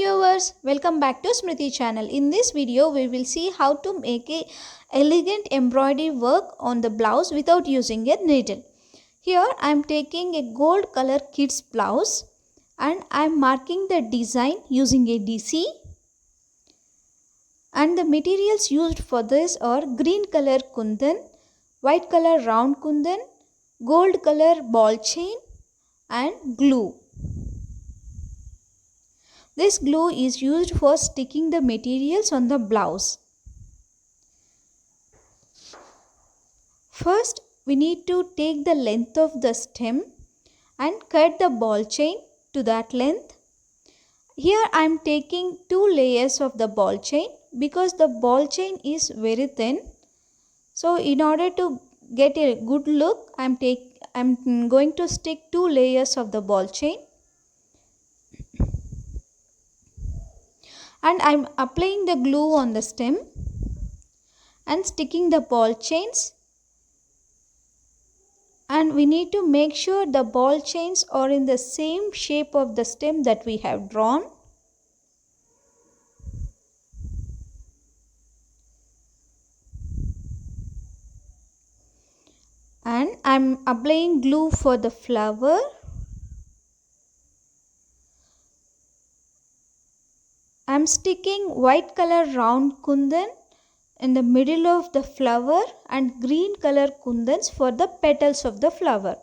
viewers, welcome back to Smriti channel. In this video we will see how to make a elegant embroidery work on the blouse without using a needle. Here I am taking a gold color kids blouse and I am marking the design using a DC, and the materials used for this are green color kundan, white color round kundan, gold color ball chain and glue. This glue is used for sticking the materials on the blouse. First, we need to take the length of the stem and cut the ball chain to that length. Here I am taking 2 layers of the ball chain because the ball chain is very thin. So in order to get a good look, I am going to stick 2 layers of the ball chain. And I am applying the glue on the stem and sticking the ball chains, and we need to make sure the ball chains are in the same shape of the stem that we have drawn. And I am applying glue for the flower. I am sticking white color round kundan in the middle of the flower and green color kundans for the petals of the flower.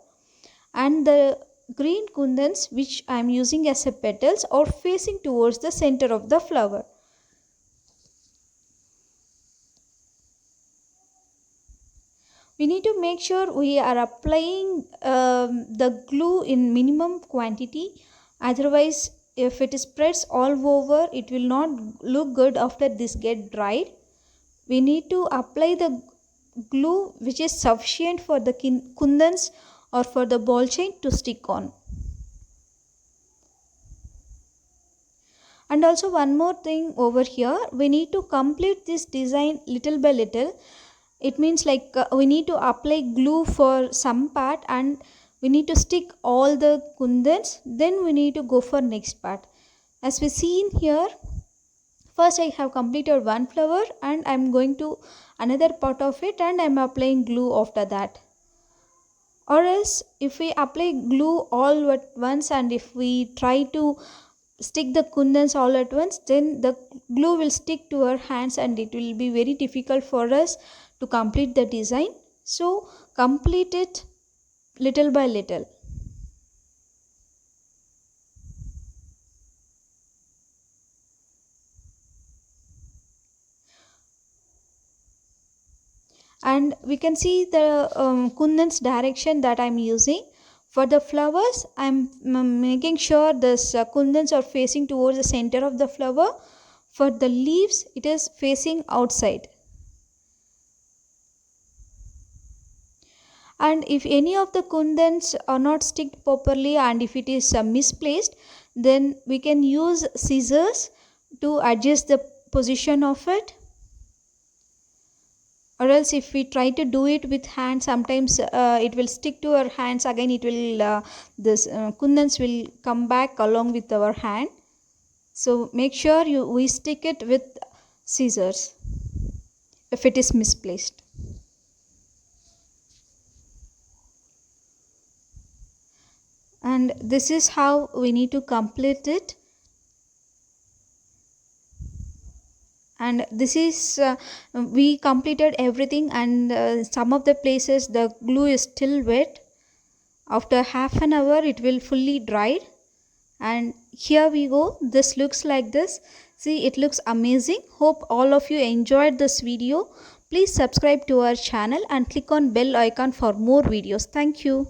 And the green kundans which I am using as a petals are facing towards the center of the flower. We need to make sure we are applying the glue in minimum quantity, otherwise if it spreads all over it will not look good after this get dried. We need to apply the glue which is sufficient for the kundans or for the ball chain to stick on. And also one more thing over here, we need to complete this design little by little. It means like we need to apply glue for some part and we need to stick all the kundans, then we need to go for next part. As we see in here, first I have completed one flower and I am going to another part of it and I am applying glue after that. Or else if we apply glue all at once and if we try to stick the kundans all at once, then the glue will stick to our hands and it will be very difficult for us to complete the design. So complete it little by little. And we can see the kundans direction that I am using. For the flowers, I am making sure this kundans are facing towards the center of the flower. For the leaves, it is facing outside. And if any of the kundans are not sticked properly and if it is misplaced, then we can use scissors to adjust the position of it. Or else if we try to do it with hand, sometimes it will stick to our hands, again it will kundans will come back along with our hand. So make sure we stick it with scissors if it is misplaced. And this is how we need to complete it. And this is we completed everything, and some of the places the glue is still wet. After half an hour it will fully dried, and here we go. This looks like this. See, it looks amazing. Hope all of you enjoyed this video. Please subscribe to our channel and click on bell icon for more videos. Thank you.